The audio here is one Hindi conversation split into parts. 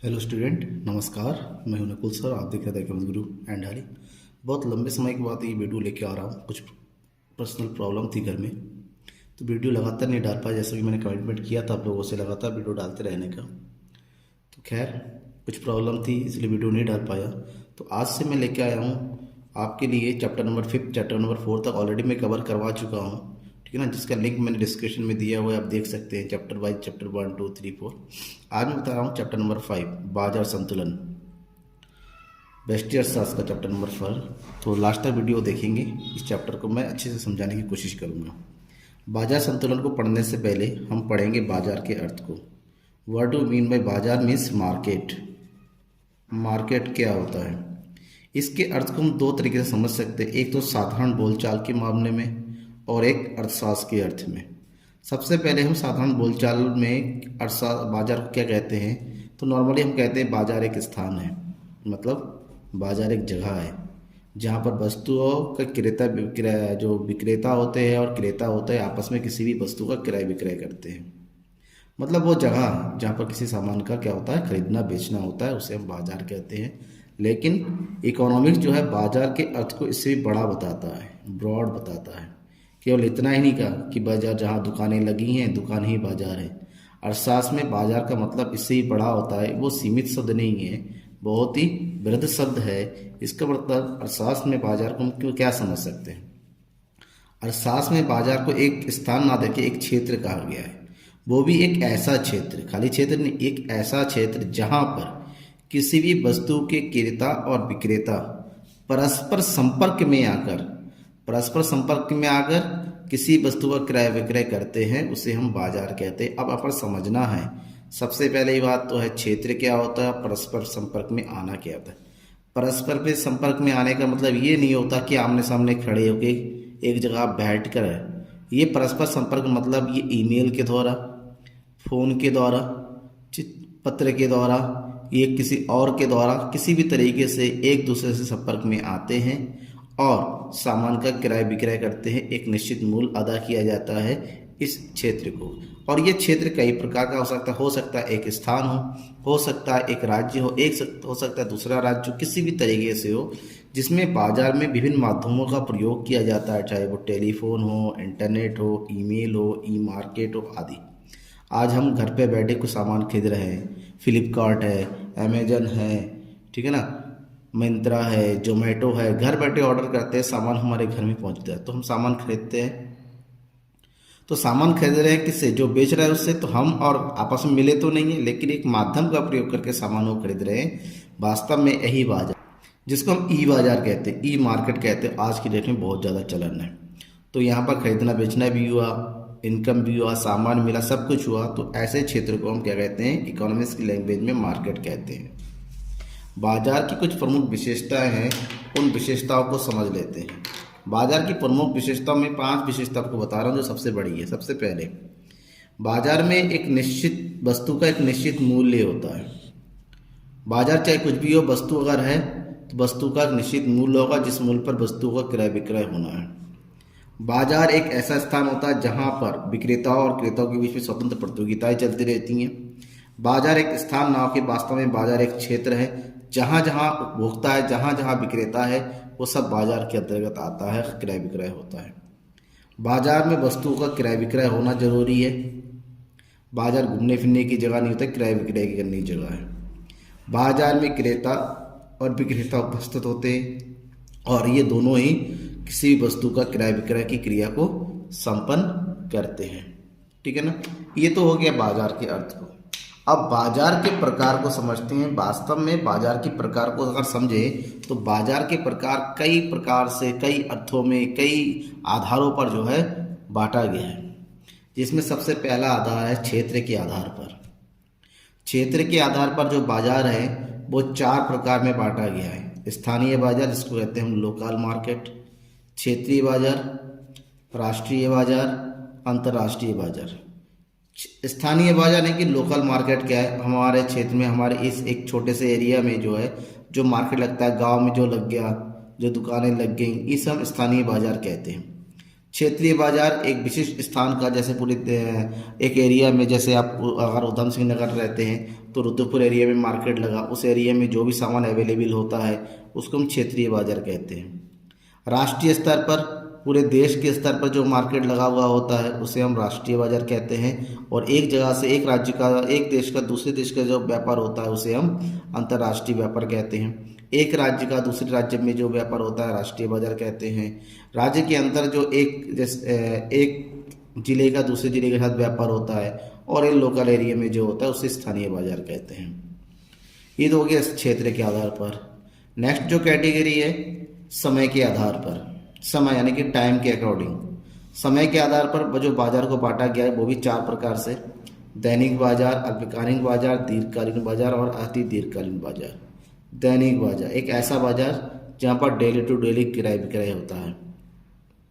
हेलो स्टूडेंट, नमस्कार। मैं हूं नकुल सर। आप देख रहे थे केवल गुरु एंड हरी। बहुत लंबे समय के बाद ये वीडियो लेके आ रहा हूँ। कुछ पर्सनल प्रॉब्लम थी घर में, तो वीडियो लगातार नहीं डाल पाया। जैसा कि मैंने कमिटमेंट किया था आप लोगों से लगातार वीडियो डालते रहने का, तो खैर कुछ प्रॉब्लम थी इसलिए वीडियो नहीं डाल पाया। तो आज से मैं लेके आया हूँ आपके लिए चैप्टर नंबर 5, चैप्टर नंबर 4 तक ऑलरेडी मैं कवर करवा चुका हूँ, ठीक है ना, जिसका लिंक मैंने डिस्क्रिप्शन में दिया हुआ है, आप देख सकते हैं। Chapter wise chapter 1 2 3 4। आज मैं बता रहा हूँ चैप्टर नंबर 5, बाजार संतुलन, व्यष्टि अर्थशास्त्र का चैप्टर नंबर 4। तो लास्ट तक वीडियो देखेंगे। इस चैप्टर को मैं अच्छे से समझाने की कोशिश करूँगा। बाजार संतुलन को पढ़ने से पहले हम पढ़ेंगे बाजार के अर्थ को। व्हाट डू मीन बाय बाजार मीन्स मार्केट। मार्केट क्या होता है, इसके अर्थ को हम दो तरीके से समझ सकते हैं। एक तो साधारण बोलचाल के मामले में और एक अर्थशास्त्र के अर्थ में। सबसे पहले हम साधारण बोलचाल में अर्थशास्त्र बाजार को क्या कहते हैं, तो नॉर्मली हम कहते हैं बाजार एक स्थान है, मतलब बाजार एक जगह है जहाँ पर वस्तुओं का क्रेता विक्रय, जो विक्रेता होते हैं और क्रेता होते हैं, आपस में किसी भी वस्तु का क्रय विक्रय करते हैं। मतलब वो जगह जहाँ पर किसी सामान का क्या होता है, खरीदना बेचना होता है, उसे हम बाजार कहते हैं। लेकिन इकोनॉमिक्स जो है बाजार के अर्थ को इससे भी बड़ा बताता है, ब्रॉड बताता है। केवल इतना ही नहीं कहा कि बाजार जहाँ दुकानें लगी हैं दुकान ही बाजार है। अर्थशास्त्र में बाजार का मतलब इससे ही बड़ा होता है, वो सीमित शब्द नहीं है, बहुत ही वृहद शब्द है। इसका मतलब अर्थशास्त्र में बाजार को हम क्यों क्या समझ सकते हैं। अर्थशास्त्र में बाजार को एक स्थान ना देके एक क्षेत्र कहा गया है। वो भी एक ऐसा क्षेत्र, खाली क्षेत्र नहीं, एक ऐसा क्षेत्र जहाँ पर किसी भी वस्तु के क्रेता और विक्रेता परस्पर संपर्क में आकर किसी वस्तु का क्रय विक्रय करते हैं, उसे हम बाजार कहते हैं। अब अपन समझना है, सबसे पहले ये बात तो है क्षेत्र क्या होता है, परस्पर संपर्क में आना क्या होता है। परस्पर पे संपर्क में आने का मतलब ये नहीं होता कि आमने सामने खड़े होके एक जगह बैठ कर है। ये परस्पर संपर्क मतलब ये ईमेल के द्वारा, फ़ोन के द्वारा, पत्र के द्वारा, ये किसी और के द्वारा किसी भी तरीके से एक दूसरे से संपर्क में आते हैं और सामान का क्रय विक्रय करते हैं। एक निश्चित मूल्य अदा किया जाता है इस क्षेत्र को। और ये क्षेत्र कई प्रकार का हो सकता है एक स्थान हो सकता है एक राज्य हो सकता है दूसरा राज्य, किसी भी तरीके से हो, जिसमें बाजार में विभिन्न माध्यमों का प्रयोग किया जाता है, चाहे वो टेलीफोन हो, इंटरनेट हो, ईमेल हो, ई मार्केट हो आदि। आज हम घर पे बैठे कुछ सामान खरीद रहे हैं, फ्लिपकार्ट है, अमेजन है, ठीक है ना, मिंत्रा है, जोमेटो है, घर बैठे ऑर्डर करते हैं, सामान हमारे घर में पहुंचता है, तो हम सामान खरीदते हैं। तो सामान खरीद रहे हैं किससे, जो बेच रहा है उससे। तो हम और आपस में मिले तो नहीं है, लेकिन एक माध्यम का प्रयोग करके सामान को खरीद रहे हैं। वास्तव में यही बाजार, जिसको हम ई बाजार कहते हैं, ई मार्केट कहते हैं, आज की डेट में बहुत ज़्यादा चलन है। तो यहाँ पर खरीदना बेचना भी हुआ, इनकम भी हुआ, सामान मिला, सब कुछ हुआ। तो ऐसे क्षेत्र को हम क्या कहते हैं, इकोनॉमिक्स की लैंग्वेज में मार्केट कहते हैं। बाजार की कुछ प्रमुख विशेषताएं हैं, उन विशेषताओं को समझ लेते हैं। बाजार की प्रमुख विशेषताओं में 5 विशेषता आपको बता रहा हूँ जो सबसे बड़ी है। सबसे पहले, बाजार में एक निश्चित वस्तु का एक निश्चित मूल्य होता है। बाजार चाहे कुछ भी हो, वस्तु अगर है तो वस्तु का एक निश्चित मूल्य होगा, जिस मूल्य पर वस्तु का क्रय विक्रय होना है। बाजार एक ऐसा स्थान होता है जहां पर विक्रेताओं और क्रेताओं के बीच में स्वतंत्र प्रतियोगिताएं चलती रहती हैं। बाजार एक स्थान ना हो कि वास्तव में बाजार एक क्षेत्र है, जहां जहां उपभोक्ता है, जहां जहां विक्रेता है, वो सब बाजार के अंतर्गत आता है, क्रय विक्रय होता है। बाजार में वस्तुओं का क्रय विक्रय होना जरूरी है। बाजार घूमने फिरने की जगह नहीं होता, क्रय विक्रय की करने की जगह है। बाजार में क्रेता और विक्रेता उपस्थित होते हैं और ये दोनों ही किसी भी वस्तु का क्रय विक्रय की क्रिया को संपन्न करते हैं, ठीक है ना। ये तो हो गया बाजार के अर्थ को। अब बाजार के प्रकार को समझते हैं। वास्तव में बाजार के प्रकार को अगर समझे तो बाजार के प्रकार कई प्रकार से, कई अर्थों में, कई आधारों पर जो है बांटा गया है। जिसमें सबसे पहला आधार है क्षेत्र के आधार पर। क्षेत्र के आधार पर जो बाजार है वो 4 प्रकार में बांटा गया है। स्थानीय बाजार, जिसको कहते हैं हम लोकल मार्केट, क्षेत्रीय बाजार, राष्ट्रीय बाजार, अंतर्राष्ट्रीय बाजार। स्थानीय बाजार नहीं कि लोकल मार्केट क्या है, हमारे क्षेत्र में, हमारे इस एक छोटे से एरिया में जो है जो मार्केट लगता है, गांव में जो लग गया, जो दुकानें लग गई, इस हम स्थानीय बाजार कहते हैं। क्षेत्रीय बाजार एक विशिष्ट स्थान का, जैसे पूरे एक एरिया में, जैसे आप अगर उधम सिंह नगर रहते हैं तो रुद्रपुर एरिया में मार्केट लगा, उस एरिया में जो भी सामान अवेलेबल होता है उसको हम क्षेत्रीय बाजार कहते हैं। राष्ट्रीय स्तर पर पूरे देश के स्तर पर जो मार्केट लगा हुआ होता है उसे हम राष्ट्रीय बाजार कहते हैं। और एक जगह से, एक राज्य का, एक देश का दूसरे देश का जो व्यापार होता है उसे हम अंतर्राष्ट्रीय व्यापार कहते हैं। एक राज्य का दूसरे राज्य में जो व्यापार होता है राष्ट्रीय बाजार कहते हैं। राज्य के अंदर जो एक जिले का दूसरे जिले के साथ व्यापार होता है और इन लोकल एरिया में जो होता है उसे स्थानीय बाजार कहते हैं। ये तो हो गया क्षेत्र के आधार पर। नेक्स्ट जो कैटेगरी है, समय के आधार पर, समय यानी कि टाइम के अकॉर्डिंग। समय के आधार पर जो बाजार को बांटा गया है वो भी 4 प्रकार से: दैनिक बाजार, अल्पकालीन बाजार, दीर्घकालीन बाजार और अति दीर्घकालीन बाजार। दैनिक बाजार एक ऐसा बाजार जहाँ पर डेली टू डेली क्रय विक्रय होता है,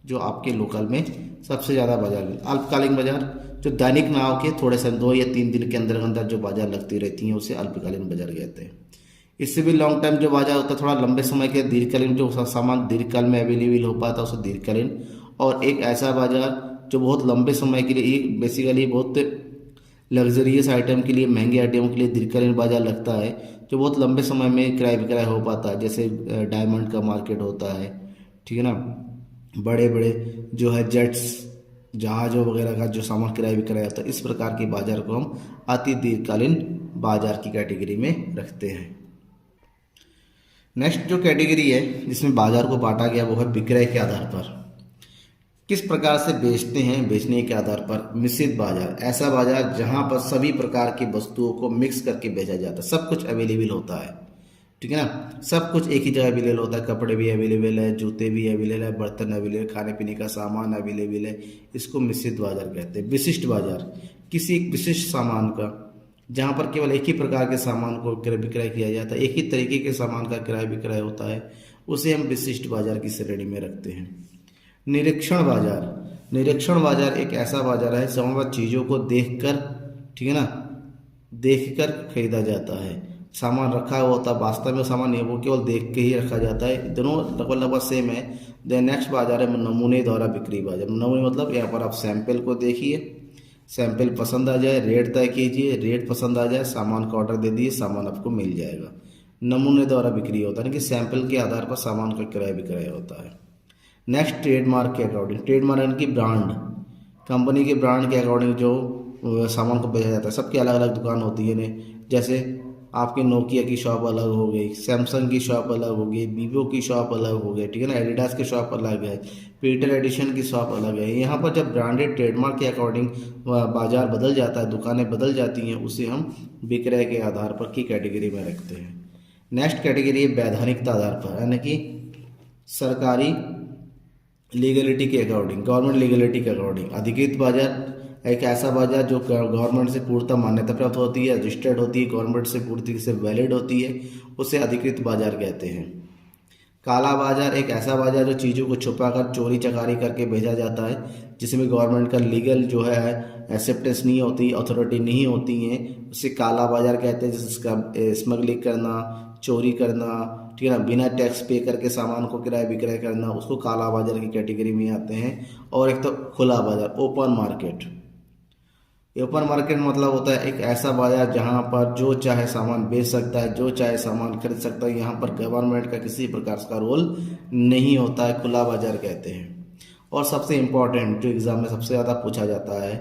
जो आपके लोकल में सबसे ज़्यादा बाजार में। अल्पकालीन बाजार जो दैनिक ना हो के थोड़े से 2 या 3 दिन के अंदर अंदर जो बाजार लगती रहती हैं उसे अल्पकालीन बाजार कहते हैं। इससे भी लॉन्ग टाइम जो बाजार होता है, थोड़ा लंबे समय के दीर्घकालीन जो सामान दीर्घकाल में अवेलेबल हो पाता है उसे दीर्घकालीन। और एक ऐसा बाजार जो बहुत लंबे समय के लिए, बेसिकली बहुत लग्जरियस आइटम के लिए, महंगे आइटम के लिए दीर्घकालीन बाजार लगता है, जो बहुत लंबे समय में क्रय विक्रय हो पाता है। जैसे डायमंड का मार्केट होता है, ठीक है ना, बड़े बड़े जो है जेट्स, जहाज़ों वगैरह का जो सामान क्रय विक्रय होता है, इस प्रकार के बाजार को हम अति दीर्घकालीन बाजार की कैटेगरी में रखते हैं। नेक्स्ट जो कैटेगरी है जिसमें बाजार को बांटा गया वो है विक्रय के आधार पर। किस प्रकार से बेचते हैं, बेचने के आधार पर। मिश्रित बाजार ऐसा बाजार जहां पर सभी प्रकार की वस्तुओं को मिक्स करके बेचा जाता है, सब कुछ अवेलेबल होता है, ठीक है ना, सब कुछ एक ही जगह अवेलेबल होता है। कपड़े भी अवेलेबल है, जूते भी अवेलेबल है, बर्तन अवेलेबल, खाने पीने का सामान अवेलेबल है, इसको मिश्रित बाजार कहते हैं। विशिष्ट बाजार किसी एक विशिष्ट सामान का, जहाँ पर केवल एक ही प्रकार के सामान को क्रय विक्रय किया जाता है, एक ही तरीके के सामान का क्रय विक्रय होता है, उसे हम विशिष्ट बाजार की श्रेणी में रखते हैं। निरीक्षण बाजार, निरीक्षण बाजार एक ऐसा बाजार है जहाँ पर चीज़ों को देखकर, ठीक है ना, देखकर खरीदा जाता है। सामान रखा हुआ होता है, वास्तव में सामान नहीं, वो केवल देख के ही रखा जाता है। दोनों लगभग सेम है। द नेक्स्ट बाजार है नमूने द्वारा बिक्री बाजार। नमूने मतलब यहाँ पर आप सैंपल को देखिए, सैंपल पसंद आ जाए, रेट तय कीजिए, रेट पसंद आ जाए, सामान का ऑर्डर दे दिए, सामान आपको मिल जाएगा। नमूने द्वारा बिक्री होता है कि सैंपल के आधार पर सामान का क्रय विक्रय होता है। नेक्स्ट ट्रेडमार्क के अकॉर्डिंग। ट्रेडमार्क यानी कि ब्रांड, कंपनी के ब्रांड के अकॉर्डिंग जो सामान को बेचा जाता है। सबकी अलग अलग दुकान होती है ने, जैसे आपकी नोकिया की शॉप अलग हो गई, सैमसंग की शॉप अलग हो गई, वीवो की शॉप अलग हो गई, ठीक है ना, एडिडास की शॉप अलग है, पीटर एडिशन की शॉप अलग है। यहाँ पर जब ब्रांडेड ट्रेडमार्क के अकॉर्डिंग बाजार बदल जाता है, दुकानें बदल जाती हैं, उसे हम विक्रय के आधार पर की कैटेगरी में रखते हैं। नेक्स्ट कैटेगरी है वैधानिकता आधार पर, यानी कि सरकारी लीगलिटी के अकॉर्डिंग, गवर्नमेंट लीगलिटी के अकॉर्डिंग। अधिकृत बाजार एक ऐसा बाजार जो गवर्नमेंट से पूर्णतः मान्यता प्राप्त होती है, रजिस्टर्ड होती है, गवर्नमेंट से पूरी तरीके से वैलिड होती है, उसे अधिकृत बाजार कहते हैं। काला बाजार एक ऐसा बाजार जो चीज़ों को छुपाकर चोरी चकारी करके भेजा जाता है, जिसमें गवर्नमेंट का लीगल जो है एक्सेप्टेंस नहीं होती, अथॉरिटी नहीं होती है, उसे काला बाजार कहते हैं। जिसका स्मगलिंग करना, चोरी करना, ठीक है ना, बिना टैक्स पे करके सामान को क्रय विक्रय करना, उसको काला बाजार की कैटेगरी में आते हैं। और एक तो खुला बाजार, ओपन मार्केट। ओपन मार्केट मतलब होता है एक ऐसा बाजार जहां पर जो चाहे सामान बेच सकता है, जो चाहे सामान खरीद सकता है, यहाँ पर गवर्नमेंट का किसी प्रकार का रोल नहीं होता है, खुला बाजार कहते हैं। और सबसे इम्पोर्टेंट जो एग्ज़ाम में सबसे ज़्यादा पूछा जाता है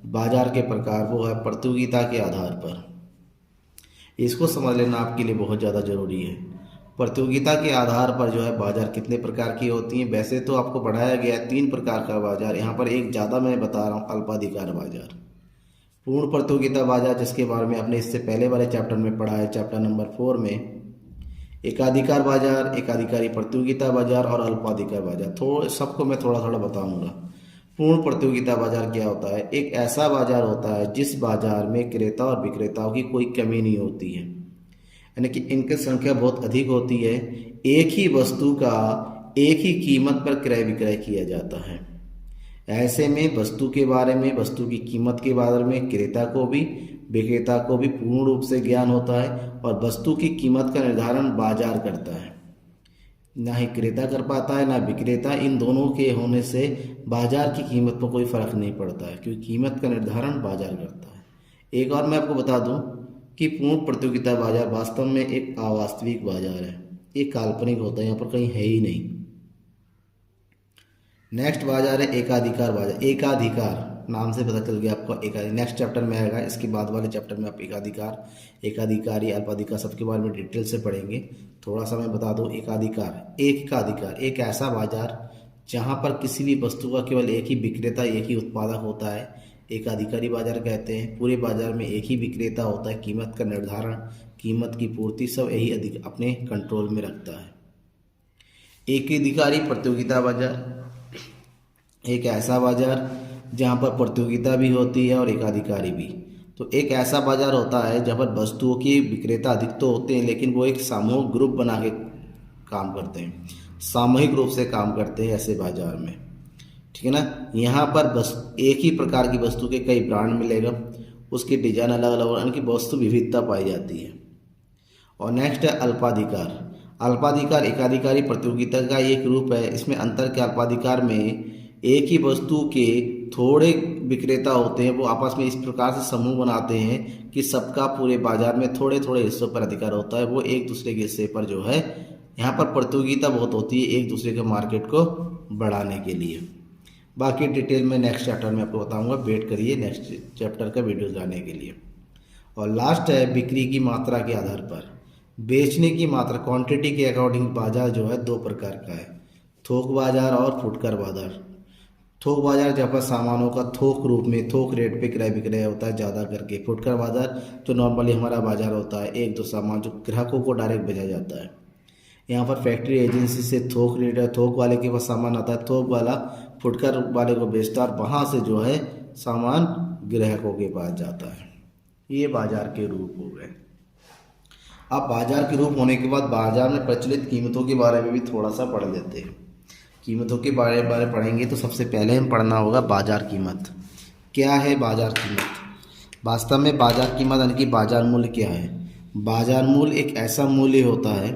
बाजार के प्रकार, वो है प्रतियोगिता के आधार पर। इसको समझ लेना आपके लिए बहुत ज़्यादा ज़रूरी है। प्रतियोगिता के आधार पर जो है बाजार कितने प्रकार की होती हैं। वैसे तो आपको बढ़ाया गया है 3 प्रकार का बाजार, यहाँ पर एक ज़्यादा मैं बता रहा हूँ, अल्पाधिकार बाजार। पूर्ण प्रतियोगिता बाजार, जिसके बारे में आपने इससे पहले वाले चैप्टर में पढ़ा है, चैप्टर नंबर 4 में। एकाधिकार बाजार, एकाधिकारी प्रतियोगिता बाजार और अल्पाधिकार बाजार। सबको मैं थोड़ा थोड़ा बताऊंगा। पूर्ण प्रतियोगिता बाजार क्या होता है? एक ऐसा बाजार होता है जिस बाजार में क्रेता और विक्रेताओं की कोई कमी नहीं होती है, यानी कि इनकी संख्या बहुत अधिक होती है। एक ही वस्तु का एक ही कीमत पर क्रय विक्रय किया जाता है। ऐसे में वस्तु के बारे में, वस्तु की कीमत के बारे में क्रेता को भी विक्रेता को भी पूर्ण रूप से ज्ञान होता है और वस्तु की कीमत का निर्धारण बाजार करता है। ना ही क्रेता कर पाता है ना विक्रेता। इन दोनों के होने से बाजार की कीमत पर कोई फर्क नहीं पड़ता है, क्योंकि कीमत का निर्धारण बाजार करता है। एक और मैं आपको बता दूं कि पूर्ण प्रतियोगिता बाजार वास्तव में एक अवास्तविक बाजार है, ये काल्पनिक होता है, यहाँ पर कहीं है ही नहीं। नेक्स्ट बाजार है एकाधिकार बाजार। एकाधिकार नाम से पता चल गया आपको, एकाधिकार नेक्स्ट चैप्टर में आएगा, इसके बाद वाले चैप्टर में आप एकाधिकार, एकाधिकारी, अल्पाधिकार सबके बारे में डिटेल से पढ़ेंगे। थोड़ा सा मैं बता दूं, एकाधिकार, एक का अधिकार, एक ऐसा बाजार जहां पर किसी भी वस्तु का केवल एक ही विक्रेता, एक ही उत्पादक होता है, एकाधिकारी बाजार कहते हैं। पूरे बाजार में एक ही विक्रेता होता है, कीमत का निर्धारण, कीमत की पूर्ति सब यही अपने कंट्रोल में रखता है। एकाधिकारी प्रतियोगिता बाजार, एक ऐसा बाजार जहां पर प्रतियोगिता भी होती है और एकाधिकारी भी। तो एक ऐसा बाजार होता है जहां पर वस्तुओं के विक्रेता अधिक तो होते हैं, लेकिन वो एक सामूहिक ग्रुप बना के काम करते हैं, सामूहिक रूप से काम करते हैं ऐसे बाजार में, ठीक है ना। यहाँ पर बस एक ही प्रकार की वस्तु के कई ब्रांड मिलेगा, उसकी डिजाइन अलग अलग और उनकी वस्तु विविधता पाई जाती है। और नेक्स्ट है अल्पाधिकार। अल्पाधिकार एकाधिकारी प्रतियोगिता का एक रूप है। इसमें अंतर के अल्पाधिकार में एक ही वस्तु के थोड़े विक्रेता होते हैं, वो आपस में इस प्रकार से समूह बनाते हैं कि सबका पूरे बाजार में थोड़े थोड़े हिस्सों पर अधिकार होता है। वो एक दूसरे के हिस्से पर जो है, यहाँ पर प्रतियोगिता बहुत होती है एक दूसरे के मार्केट को बढ़ाने के लिए। बाकी डिटेल में नेक्स्ट चैप्टर में आपको बताऊंगा, वेट करिए नेक्स्ट चैप्टर का वीडियो जाने के लिए। और लास्ट है बिक्री की मात्रा के आधार पर, बेचने की मात्रा, क्वांटिटी के अकॉर्डिंग बाजार जो है दो प्रकार का है, थोक बाजार और फुटकर बाजार। थोक बाजार जहाँ पर सामानों का थोक रूप में थोक रेट पे क्रय विक्रय होता है ज़्यादा करके। फुटकर बाजार जो नॉर्मली हमारा बाजार होता है, एक दो सामान जो ग्राहकों को डायरेक्ट भेजा जाता है। यहाँ पर फैक्ट्री एजेंसी से थोक रेट है, थोक वाले के पास सामान आता है, थोक वाला फुटकर वाले को बेचता है और वहाँ से जो है सामान ग्राहकों के पास जाता है। ये बाजार के रूप हो गए। अब बाजार के रूप होने के बाद बाजार में प्रचलित कीमतों के बारे में भी थोड़ा सा पढ़ लेते हैं। कीमतों के बारे में पढ़ेंगे तो सबसे पहले हम पढ़ना होगा बाजार कीमत। क्या है बाजार कीमत? वास्तव में बाजार कीमत यानी कि बाजार मूल्य क्या है? बाजार मूल्य एक ऐसा मूल्य होता है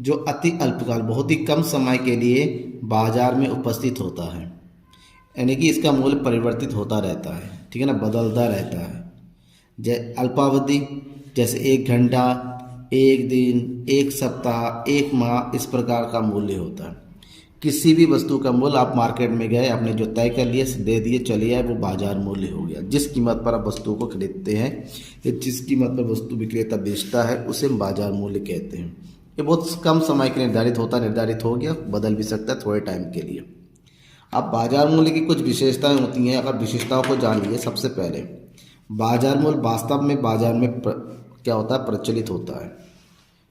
जो अति अल्पकाल, बहुत ही कम समय के लिए बाजार में उपस्थित होता है, यानी कि इसका मूल्य परिवर्तित होता रहता है, ठीक है ना, बदलता रहता है। अल्पावधि जैसे 1 घंटा, 1 दिन, 1 सप्ताह, 1 माह, इस प्रकार का मूल्य होता है। किसी भी वस्तु का मूल्य आप मार्केट में गए, आपने जो तय कर लिया, दे दिए, चलिए आए, वो बाजार मूल्य हो गया। जिस कीमत पर आप वस्तु को खरीदते हैं या जिस कीमत पर वस्तु विक्रेता बेचता है उसे हम बाजार मूल्य कहते हैं। ये बहुत कम समय के लिए निर्धारित होता है, निर्धारित हो गया, बदल भी सकता है थोड़े टाइम के लिए। अब बाजार मूल्य की कुछ विशेषताएं होती हैं, अगर विशेषताओं को जान लिए। सबसे पहले बाजार मूल्य वास्तव में बाजार में क्या होता है, प्रचलित होता है,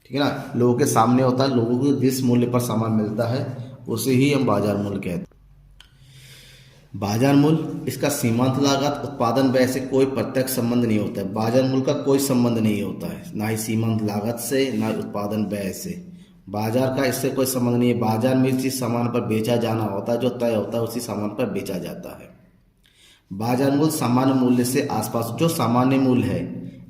ठीक है ना, लोगों के सामने होता है। लोगों को जिस मूल्य पर सामान मिलता है उसे ही हम बाजार मूल्य कहते हैं। बाजार मूल्य, इसका सीमांत लागत, उत्पादन व्यय से कोई प्रत्यक्ष संबंध नहीं होता है। बाजार मूल्य का कोई संबंध नहीं होता है, ना ही सीमांत लागत से, ना उत्पादन व्यय से। बाजार का इससे कोई संबंध नहीं है। बाजार में जिस सामान पर बेचा जाना होता है, जो तय होता है, उसी सामान पर बेचा जाता है। बाजार मूल्य सामान्य मूल्य से आसपास, जो सामान्य मूल्य है,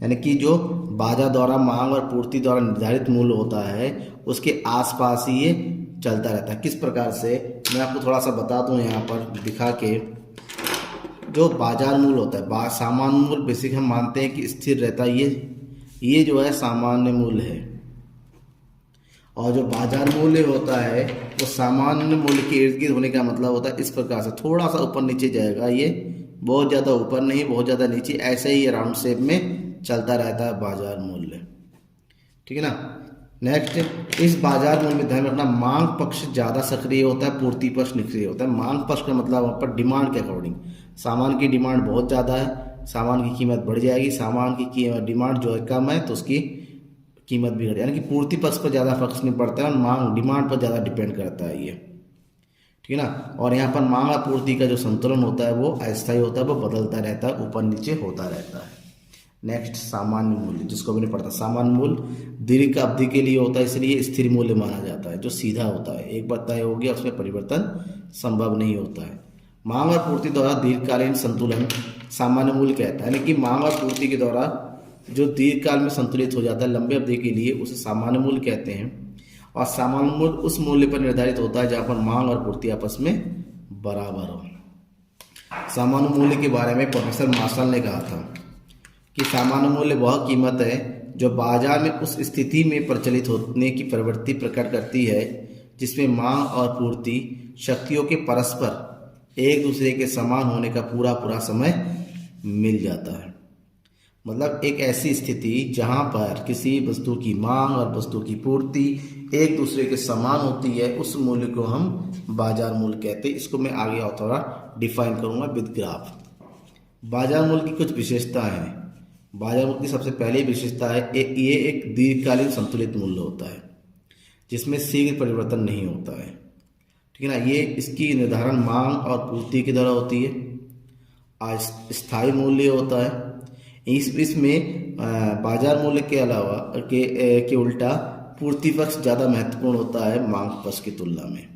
यानी कि जो बाजार द्वारा मांग और पूर्ति द्वारा निर्धारित मूल्य होता है, उसके आसपास ही ये चलता रहता है। किस प्रकार से, मैं आपको थोड़ा सा बता दूं यहाँ पर दिखा के। जो बाजार मूल्य होता है, सामान्य मूल्य बेसिक हम मानते हैं कि स्थिर रहता है, ये जो है सामान्य मूल्य है। और जो बाजार मूल्य होता है वो सामान्य मूल्य के इर्द गिर्द होने का मतलब होता है इस प्रकार से, थोड़ा सा ऊपर नीचे जाएगा, ये बहुत ज़्यादा ऊपर नहीं, बहुत ज़्यादा नीचे, ऐसे ही राउंड शेप में चलता रहता है बाजार मूल्य, ठीक है ना। नेक्स्ट, इस बाजार मूल्य में ध्यान रखना, मांग पक्ष ज़्यादा सक्रिय होता है, पूर्ति पक्ष निष्क्रिय होता है। मांग पक्ष का मतलब वहाँ पर डिमांड के अकॉर्डिंग, सामान की डिमांड बहुत ज़्यादा है, सामान की कीमत बढ़ जाएगी। सामान की डिमांड जो है कम है तो उसकी कीमत भी घट, यानी कि पूर्ति पक्ष पर ज़्यादा फोकस नहीं पड़ता है और मांग डिमांड पर ज़्यादा डिपेंड करता है ये, ठीक है ना। और यहाँ पर मांग और पूर्ति का जो संतुलन होता है वो अस्थायी होता है, वो बदलता रहता है, ऊपर नीचे होता रहता है। नेक्स्ट, सामान्य मूल्य, जिसको भी नहीं पढ़ता। सामान्य मूल्य दीर्घ अवधि के लिए होता है, इसलिए स्थिर मूल्य माना जाता है, जो सीधा होता है, एक बार तय हो गया, उसमें परिवर्तन संभव नहीं होता है। मांग और पूर्ति द्वारा दीर्घकालीन संतुलन सामान्य मूल्य कहता है, यानी कि मांग और पूर्ति के द्वारा जो दीर्घकाल में संतुलित हो जाता है लंबे अवधि के लिए, उसे सामान्य मूल्य कहते हैं। और सामान्य मूल्य उस मूल्य पर निर्धारित होता है जहाँ पर मांग और पूर्ति आपस में बराबर हो। सामान्य मूल्य के बारे में प्रोफेसर मार्शल ने कहा था कि सामान्य मूल्य वह कीमत है जो बाजार में उस स्थिति में प्रचलित होने की प्रवृत्ति प्रकट करती है जिसमें मांग और पूर्ति शक्तियों के परस्पर एक दूसरे के समान होने का पूरा समय मिल जाता है। मतलब एक ऐसी स्थिति जहां पर किसी वस्तु की मांग और वस्तु की पूर्ति एक दूसरे के समान होती है, उस मूल्य को हम बाजार मूल्य कहते हैं। इसको मैं आगे और थोड़ा डिफाइन करूंगा विद ग्राफ। बाजार मूल्य की कुछ विशेषताएं हैं। बाजार मूल्य की सबसे पहली विशेषता है ये एक दीर्घकालीन संतुलित मूल्य होता है जिसमें शीघ्र परिवर्तन नहीं होता है, ठीक है ना। ये इसकी निर्धारण मांग और पूर्ति के द्वारा होती है। अस्थायी मूल्य होता है। इसमें बाजार मूल्य के अलावा के उल्टा पूर्ति पक्ष ज़्यादा महत्वपूर्ण होता है मांग पक्ष की तुलना में।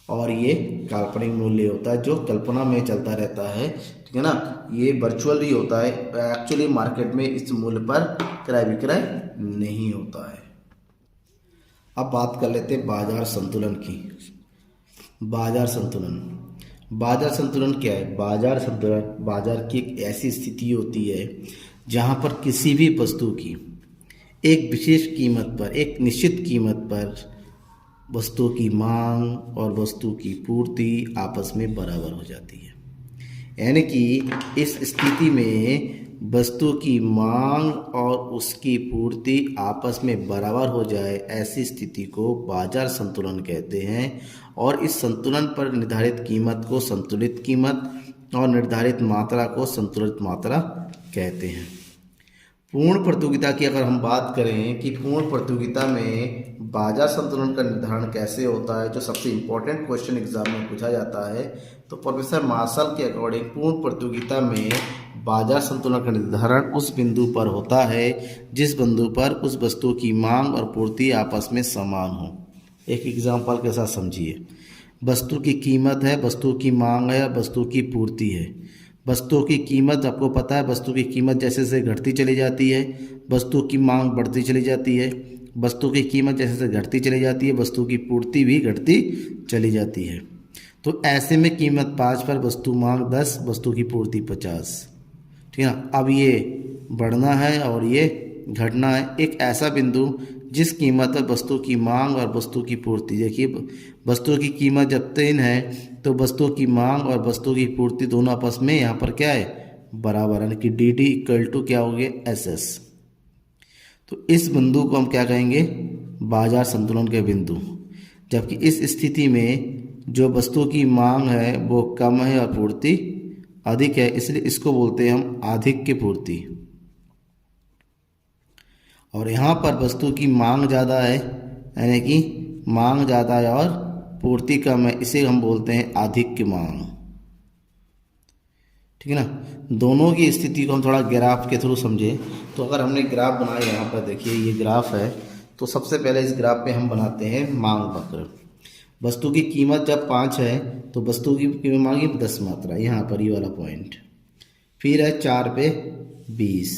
और ये काल्पनिक मूल्य होता है जो कल्पना में चलता रहता है, ठीक है ना। ये वर्चुअल ही होता है, एक्चुअली मार्केट में इस मूल्य पर क्रय विक्रय नहीं होता है। अब बात कर लेते हैं बाजार संतुलन की। बाजार संतुलन क्या है? बाजार संतुलन बाजार की एक ऐसी स्थिति होती है जहां पर किसी भी वस्तु की एक विशेष कीमत पर, एक निश्चित कीमत पर वस्तु की मांग और वस्तु की पूर्ति आपस में बराबर हो जाती है। यानी कि इस स्थिति में वस्तु की मांग और उसकी पूर्ति आपस में बराबर हो जाए, ऐसी स्थिति को बाजार संतुलन कहते हैं। और इस संतुलन पर निर्धारित कीमत को संतुलित कीमत और निर्धारित मात्रा को संतुलित मात्रा कहते हैं। पूर्ण प्रतियोगिता की अगर हम बात करें कि पूर्ण प्रतियोगिता में बाजार संतुलन का निर्धारण कैसे होता है, जो सबसे इम्पोर्टेंट क्वेश्चन एग्जाम में पूछा जाता है, तो प्रोफेसर मार्शल के अकॉर्डिंग पूर्ण प्रतियोगिता में बाजार संतुलन का निर्धारण उस बिंदु पर होता है जिस बिंदु पर उस वस्तु की मांग और पूर्ति आपस में समान हो। एक एग्जाम्पल के साथ समझिए। वस्तु की कीमत है, वस्तु की मांग है, वस्तु की पूर्ति है। वस्तु की कीमत आपको पता है, वस्तु की कीमत जैसे जैसे घटती चली जाती है, वस्तु की मांग बढ़ती चली जाती है। वस्तु की कीमत जैसे जैसे घटती चली जाती है, वस्तु की पूर्ति भी घटती चली जाती है। तो ऐसे में कीमत 5 पर वस्तु मांग 10, वस्तु की पूर्ति 50, ठीक है ना। अब ये बढ़ना है और ये घटना है। एक ऐसा बिंदु जिस कीमत पर वस्तु की मांग और वस्तु की पूर्ति, देखिए वस्तु की कीमत जब 3 है तो वस्तु की मांग और वस्तु की पूर्ति दोनों आपस में यहाँ पर क्या है? बराबर, यानी कि डी डी इक्वल टू क्या हो गया? S S. तो इस बिंदु को हम क्या कहेंगे? बाजार संतुलन के बिंदु। जबकि इस स्थिति में जो वस्तु की मांग है वो कम है और पूर्ति अधिक है, इसलिए इसको बोलते हैं हम आधिक्य पूर्ति। और यहाँ पर वस्तु की मांग ज़्यादा है, यानी कि मांग ज़्यादा है और पूर्ति कम है, इसे हम बोलते हैं आधिक्य मांग, ठीक है ना। दोनों की स्थिति को हम थोड़ा ग्राफ के थ्रू समझें तो अगर हमने ग्राफ बनाया, यहाँ पर देखिए ये ग्राफ है, तो सबसे पहले इस ग्राफ पे हम बनाते हैं मांग वक्र। वस्तु की कीमत जब 5 है तो वस्तु की मांग 10 मात्रा, यहाँ पर ये वाला पॉइंट। फिर है 4 पे 20,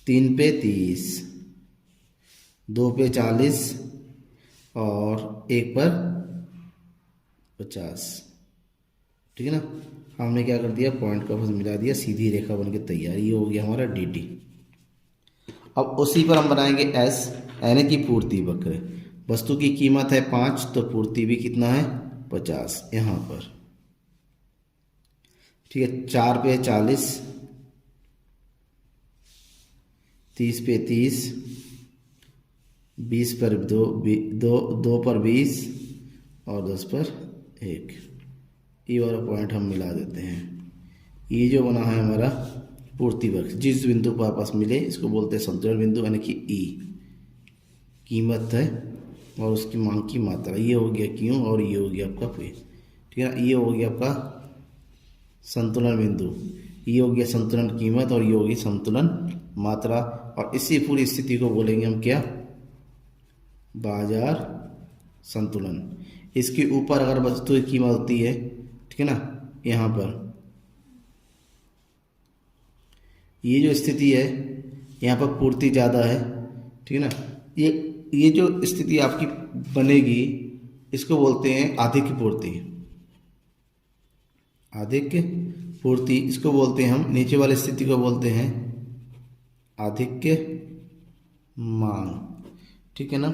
3 पे 30, 2 पे 40 और 1 पर 50, ठीक है ना। हमने क्या कर दिया? पॉइंट का बस मिला दिया, सीधी रेखा बन के तैयार। ये हो गया हमारा डी टी। अब उसी पर हम बनाएंगे एस, यानी कि पूर्ति वक्र। वस्तु की कीमत है 5 तो पूर्ति भी कितना है? 50 यहाँ पर, ठीक है। 4 पे 40, 30 पे 30, 20 पर 2 पर 20 और 10 पर 1। ये वाला पॉइंट हम मिला देते हैं। ये जो बना है हमारा पूर्ति वक्र, जिस बिंदु पर आपस मिले इसको बोलते हैं संतुलन बिंदु, यानी कि ई। कीमत है और उसकी मांग की मात्रा, ये हो गया क्यों और ये हो गया आपका पे, ठीक है ना। ये हो गया आपका संतुलन बिंदु, ये हो गया संतुलन कीमत और ये होगी संतुलन मात्रा। और इसी पूरी स्थिति को बोलेंगे हम क्या? बाजार संतुलन। इसके ऊपर अगर वस्तु की कीमत होती है, ठीक है ना, यहाँ पर ये जो स्थिति है यहाँ पर पूर्ति ज़्यादा है, ठीक है ना। ये ये जो स्थिति आपकी बनेगी इसको बोलते हैं आधिक्य पूर्ति। आधिक्य पूर्ति इसको बोलते हैं हम, नीचे वाली स्थिति को बोलते हैं आधिक्य मांग। ठीक है ना।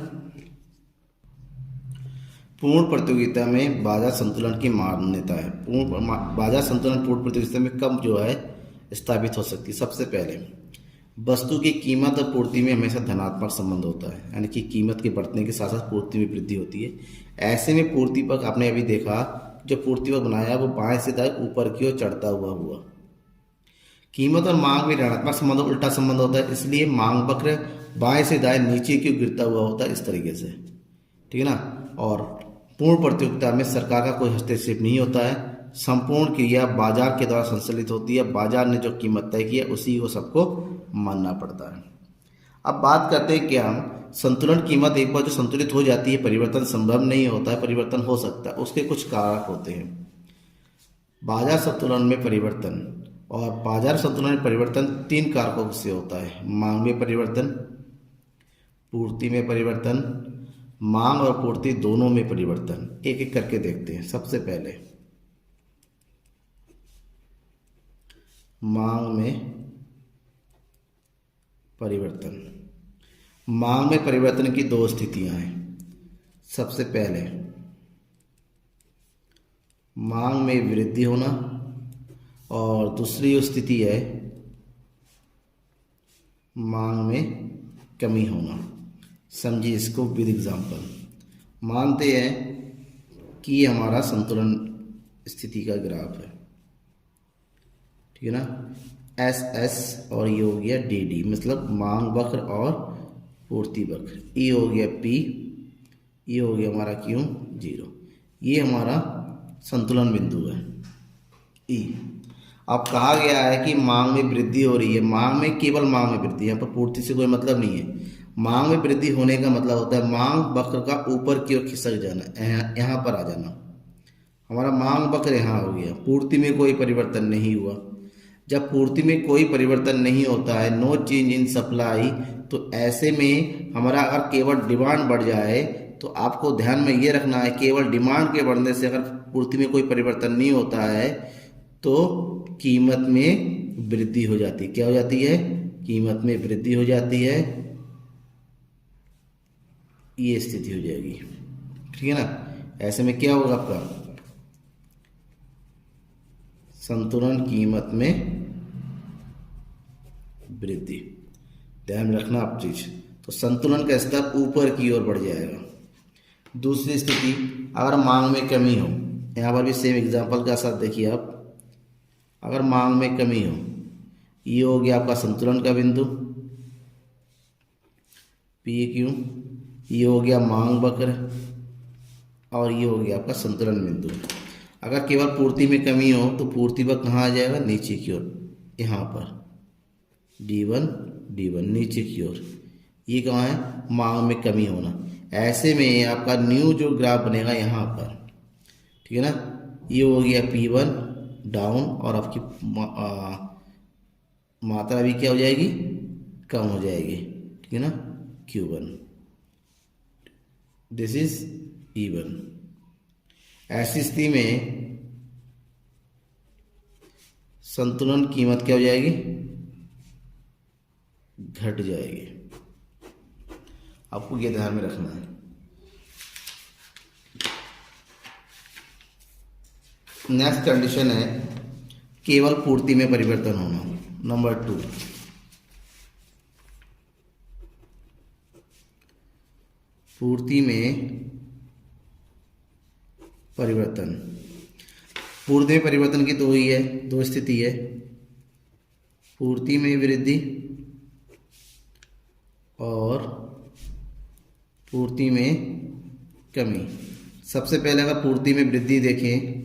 पूर्ण प्रतियोगिता में बाजार संतुलन की मान्यता है। बाजार संतुलन पूर्ण प्रतियोगिता में कब जो है स्थापित हो सकती है? सबसे पहले वस्तु की कीमत और पूर्ति में हमेशा धनात्मक संबंध होता है, यानी कि कीमत के बढ़ने के साथ साथ पूर्ति में वृद्धि होती है। ऐसे में पूर्ति पक्ष आपने अभी देखा, जो पूर्ति पक्ष बनाया वो बाएं से दाएं ऊपर की ओर चढ़ता हुआ। कीमत और मांग में ऋणात्मक संबंध उल्टा संबंध होता है, इसलिए मांग वक्र बाएं से दाएं नीचे की ओर गिरता हुआ होता है, इस तरीके से। ठीक है ना। और पूर्ण प्रतियोगिता में सरकार का कोई हस्तक्षेप नहीं होता है, संपूर्ण क्रिया बाजार के द्वारा संचालित होती है। बाजार ने जो कीमत तय की है उसी को सबको मानना पड़ता है। अब बात करते हैं क्या संतुलन कीमत एक बार जो संतुलित हो जाती है, परिवर्तन संभव नहीं होता है, परिवर्तन हो सकता है, उसके कुछ कारक होते हैं। बाजार संतुलन में परिवर्तन, और बाजार संतुलन में परिवर्तन 3 कारकों से होता है। मांग में परिवर्तन, पूर्ति में परिवर्तन, मांग और पूर्ति दोनों में परिवर्तन। एक एक करके देखते हैं। सबसे पहले मांग में परिवर्तन। मांग में परिवर्तन की 2 स्थितियां हैं। सबसे पहले मांग में वृद्धि होना, और दूसरी स्थिति है मांग में कमी होना। समझिए इसको विद एग्जाम्पल। मानते हैं कि ये हमारा संतुलन स्थिति का ग्राफ है। ठीक है ना। एस एस और ये हो गया डी डी, मतलब मांग वक्र और पूर्ति वक्र। ई हो गया पी, ये हो गया हमारा क्यू 0। ये हमारा संतुलन बिंदु है ई। अब कहा गया है कि मांग में वृद्धि हो रही है। मांग में केवल मांग में वृद्धि, यहाँ पर पूर्ति से कोई मतलब नहीं है। मांग में वृद्धि होने का मतलब होता है मांग वक्र का ऊपर की ओर खिसक जाना, यहाँ पर आ जाना। हमारा मांग वक्र यहाँ हो गया, पूर्ति में कोई परिवर्तन नहीं हुआ। जब पूर्ति में कोई परिवर्तन नहीं होता है, नो चेंज इन सप्लाई, तो ऐसे में हमारा अगर केवल डिमांड बढ़ जाए, तो आपको ध्यान में ये रखना है केवल डिमांड के बढ़ने से अगर पूर्ति में कोई परिवर्तन नहीं होता है तो कीमत में वृद्धि हो जाती है। क्या हो जाती है? कीमत में वृद्धि हो जाती है। ये स्थिति हो जाएगी। ठीक है ना। ऐसे में क्या होगा आपका संतुलन कीमत में वृद्धि। ध्यान रखना आप चीज। तो संतुलन का स्तर ऊपर की ओर बढ़ जाएगा। दूसरी स्थिति अगर मांग में कमी हो, यहाँ पर भी सेम एग्जांपल का साथ देखिए आप। अगर मांग में कमी हो, ये हो गया आपका संतुलन का बिंदु पी क्यू, ये हो गया मांग वक्र, और ये हो गया आपका संतुलन बिंदु। अगर केवल पूर्ति में कमी हो तो पूर्ति वक्र कहाँ आ जाएगा? नीचे की ओर, यहाँ पर D1 नीचे की ओर। ये कहाँ है? मांग में कमी होना। ऐसे में आपका न्यू जो ग्राफ बनेगा यहाँ पर। ठीक है ना। ये हो गया P1 डाउन, और आपकी मात्रा भी क्या हो जाएगी? कम हो जाएगी। ठीक है ना। Q1, this is E1। ऐसी स्थिति में संतुलन कीमत क्या हो जाएगी? घट जाएगी। आपको ये ध्यान में रखना है। नेक्स्ट कंडीशन है केवल पूर्ति में परिवर्तन होना। नंबर 2, पूर्ति में परिवर्तन। पूर्ति में परिवर्तन की दो स्थिति है, पूर्ति में वृद्धि और पूर्ति में कमी। सबसे पहले अगर पूर्ति में वृद्धि देखें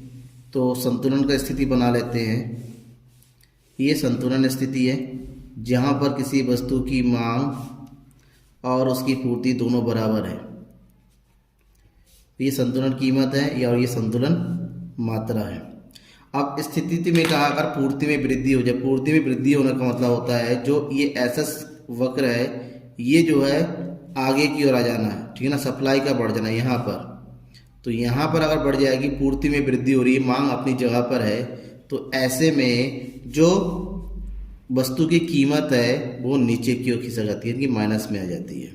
तो संतुलन का स्थिति बना लेते हैं। ये संतुलन स्थिति है जहाँ पर किसी वस्तु की मांग और उसकी पूर्ति दोनों बराबर है। ये संतुलन कीमत है और ये संतुलन मात्रा है। अब स्थिति में कहा अगर पूर्ति में वृद्धि हो जाए, पूर्ति में वृद्धि होने का मतलब होता है जो ये एसएस वक्र है, ये जो है आगे की ओर आ जाना है, ठीक है ना, सप्लाई का बढ़ जाना यहाँ पर। तो यहाँ पर अगर बढ़ जाएगी, पूर्ति में वृद्धि हो रही है, मांग अपनी जगह पर है, तो ऐसे में जो वस्तु की कीमत है वो नीचे की ओर खिसक जाती है, कि माइनस में आ जाती है,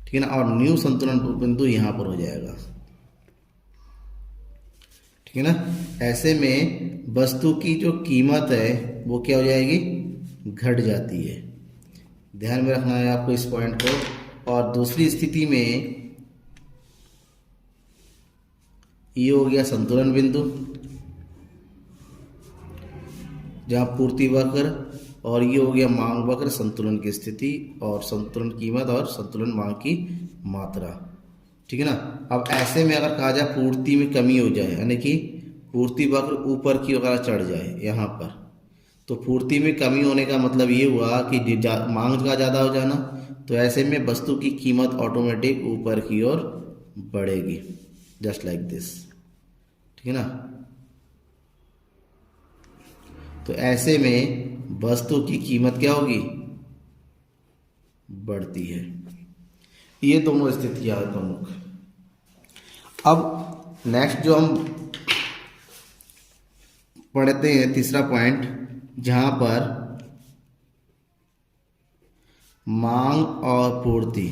ठीक है ना। और न्यू संतुलन बिंदु यहाँ पर हो जाएगा, ठीक है ना। ऐसे में वस्तु की जो कीमत है वो क्या हो जाएगी, घट जाती है। ध्यान में रखना है आपको इस पॉइंट को। और दूसरी स्थिति में ये हो गया संतुलन बिंदु, जहाँ पूर्ति वक्र, और ये हो गया मांग वक्र, संतुलन की स्थिति और संतुलन कीमत और संतुलन मांग की मात्रा, ठीक है ना। अब ऐसे में अगर कहा जाए पूर्ति में कमी हो जाए, यानी कि पूर्ति वक्र ऊपर की ओर चढ़ जाए यहाँ पर, तो पूर्ति में कमी होने का मतलब ये हुआ कि मांग का ज़्यादा हो जाना, तो ऐसे में वस्तु की कीमत ऑटोमेटिक ऊपर की ओर बढ़ेगी, जस्ट लाइक दिस, ठीक है ना। तो ऐसे में वस्तु की कीमत क्या होगी, बढ़ती है। ये दोनों स्थितियां हैं प्रमुख। अब नेक्स्ट जो हम पढ़ते हैं तीसरा पॉइंट, जहां पर मांग और पूर्ति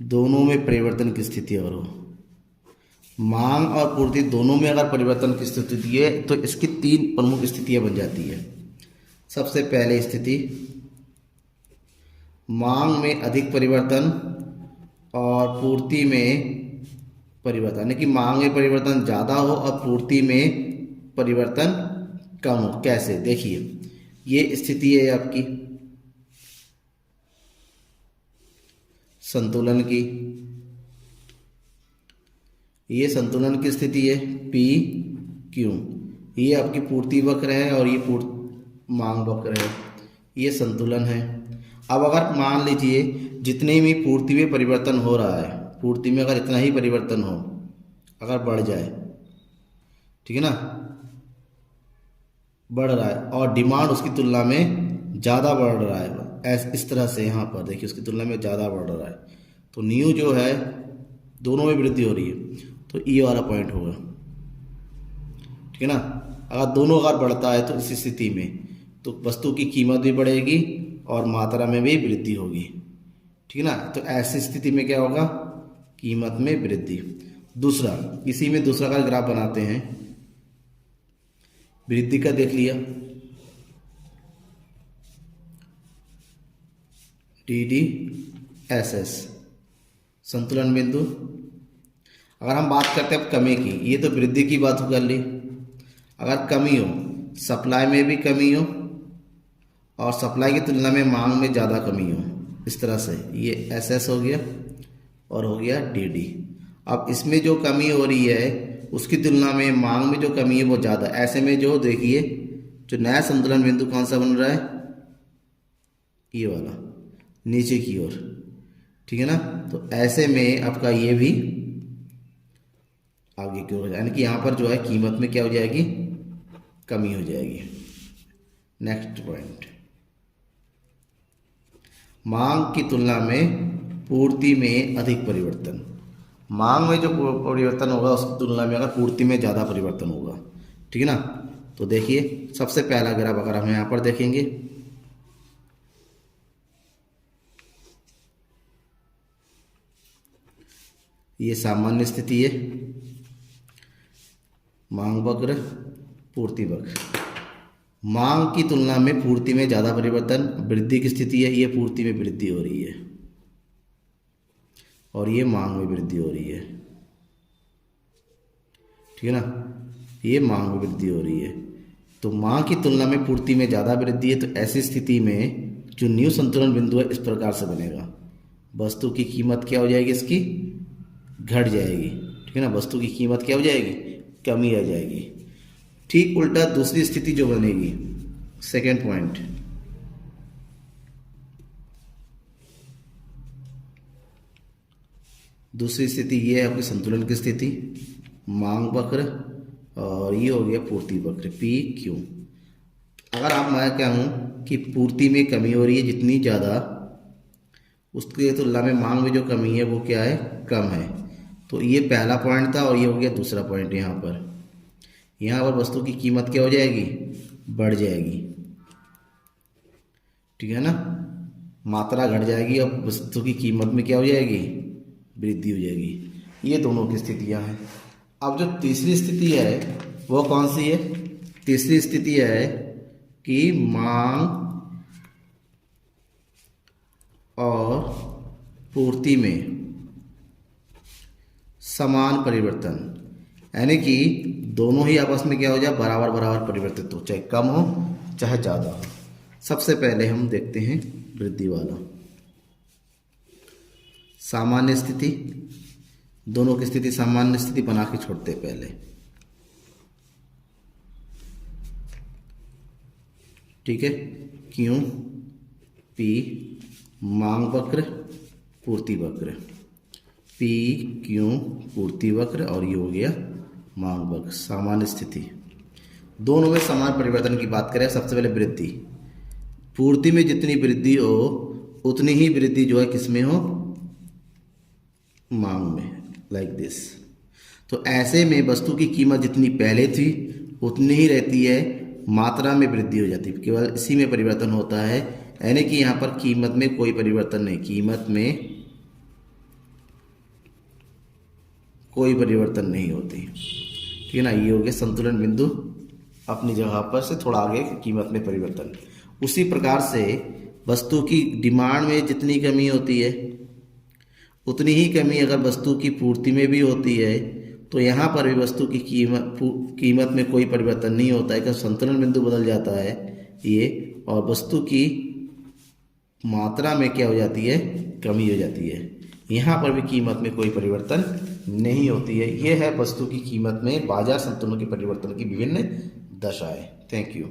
दोनों में परिवर्तन की स्थिति और हो। मांग और पूर्ति दोनों में अगर परिवर्तन की स्थिति है तो इसकी तीन प्रमुख स्थितियां बन जाती है। सबसे पहले स्थिति, मांग में अधिक परिवर्तन और पूर्ति में परिवर्तन, यानी कि मांग में परिवर्तन ज़्यादा हो और पूर्ति में परिवर्तन कम हो। कैसे, देखिए, ये स्थिति है आपकी संतुलन की, ये संतुलन की स्थिति है पी क्यू, ये आपकी पूर्ति वक्र है और ये मांग वक्र है, ये संतुलन है। अब अगर मान लीजिए जितने भी पूर्ति में परिवर्तन हो रहा है, पूर्ति में अगर इतना ही परिवर्तन हो, अगर बढ़ जाए, ठीक है ना, बढ़ रहा है और डिमांड उसकी तुलना में ज़्यादा बढ़ रहा है, इस तरह से यहाँ पर देखिए उसकी तुलना में ज़्यादा बढ़ रहा है, तो न्यू जो है दोनों में वृद्धि हो रही है, तो ई वाला पॉइंट होगा, ठीक है ना। अगर दोनों अगर बढ़ता है तो इस स्थिति में तो वस्तु की कीमत भी बढ़ेगी और मात्रा में भी वृद्धि होगी, ठीक है ना। तो ऐसी स्थिति में क्या होगा, कीमत में वृद्धि। दूसरा, इसी में दूसरा का ग्राफ बनाते हैं, वृद्धि का देख लिया, डी डी एस एस संतुलन बिंदु। अगर हम बात करते हैं अब कमी की, ये तो वृद्धि की बात कर ली, अगर कमी हो, सप्लाई में भी कमी हो और सप्लाई की तुलना में मांग में ज़्यादा कमी हो, इस तरह से ये एस एस हो गया और हो गया डी डी। अब इसमें जो कमी हो रही है उसकी तुलना में मांग में जो कमी है वो ज़्यादा, ऐसे में जो देखिए जो नया संतुलन बिंदु कौन सा बन रहा है, ये वाला नीचे की ओर, ठीक है ना। तो ऐसे में आपका ये भी आगे की ओर, यानी कि यहाँ पर जो है कीमत में क्या हो जाएगी, कमी हो जाएगी। नेक्स्ट पॉइंट, मांग की तुलना में पूर्ति में अधिक परिवर्तन। मांग में जो परिवर्तन होगा उसकी तुलना में अगर पूर्ति में ज़्यादा परिवर्तन होगा, ठीक है ना। तो देखिए सबसे पहला ग्राफ अगर हम यहाँ पर देखेंगे, ये सामान्य स्थिति है, मांग वक्र, पूर्ति वक्र। मांग की तुलना में पूर्ति में ज़्यादा परिवर्तन, वृद्धि की स्थिति है, ये पूर्ति में वृद्धि हो रही है और ये मांग में वृद्धि हो रही है, ठीक है ना, ये मांग में वृद्धि हो रही है। तो मांग की तुलना में पूर्ति में ज़्यादा वृद्धि है, तो ऐसी स्थिति में जो न्यू संतुलन बिंदु है इस प्रकार से बनेगा, वस्तु की कीमत क्या हो जाएगी, इसकी घट जाएगी, ठीक है ना, वस्तु की कीमत क्या हो जाएगी, कमी आ जाएगी। ठीक उल्टा दूसरी स्थिति जो बनेगी, सेकेंड पॉइंट, दूसरी स्थिति ये है आपकी संतुलन की स्थिति, मांग वक्र, और ये हो गया पूर्ति वक्र पी क्यू। अगर आप मैं कहूँ कि पूर्ति में कमी हो रही है जितनी ज़्यादा, उसके तुलना में मांग में जो कमी है वो क्या है, कम है। तो ये पहला पॉइंट था और ये हो गया दूसरा पॉइंट। यहाँ पर वस्तु की कीमत क्या हो जाएगी, बढ़ जाएगी, ठीक है ना, मात्रा घट जाएगी और वस्तु की कीमत में क्या हो जाएगी, वृद्धि हो जाएगी। ये दोनों की स्थितियां हैं। अब जो तीसरी स्थिति है वो कौन सी है, तीसरी स्थिति है कि मांग और पूर्ति में समान परिवर्तन, यानी कि दोनों ही आपस में क्या हो जाए, बराबर बराबर परिवर्तित हो, चाहे कम हो चाहे ज़्यादा हो। सबसे पहले हम देखते हैं वृद्धि वाला। सामान्य स्थिति, दोनों की स्थिति सामान्य स्थिति बना के छोड़ते हैं पहले, ठीक है। क्यों, पी मांग वक्र, पूर्ति वक्र, पी क्यों पूर्ति वक्र, और ये हो गया मांग वक्र। सामान्य स्थिति, दोनों में समान परिवर्तन की बात करें। सबसे पहले वृद्धि, पूर्ति में जितनी वृद्धि हो उतनी ही वृद्धि जो है किसमें हो, मांग में, लाइक दिस। तो ऐसे में वस्तु की कीमत जितनी पहले थी उतनी ही रहती है, मात्रा में वृद्धि हो जाती है, केवल इसी में परिवर्तन होता है। यानी कि यहाँ पर कीमत में कोई परिवर्तन नहीं, कीमत में कोई परिवर्तन नहीं होती, ठीक है ना। ये हो गया संतुलन बिंदु अपनी जगह पर से थोड़ा आगे कीमत में परिवर्तन। उसी प्रकार से वस्तु की डिमांड में जितनी कमी होती है उतनी ही कमी अगर वस्तु की पूर्ति में भी होती है, तो यहाँ पर भी वस्तु की कीमत में कोई परिवर्तन नहीं होता है, क्योंकि संतुलन बिंदु बदल जाता है ये, और वस्तु की मात्रा में क्या हो जाती है, कमी हो जाती है। यहाँ पर भी कीमत में कोई परिवर्तन नहीं होती है। यह है वस्तु की कीमत में बाजार संतुलन के परिवर्तन की विभिन्न दशाएं। Thank you.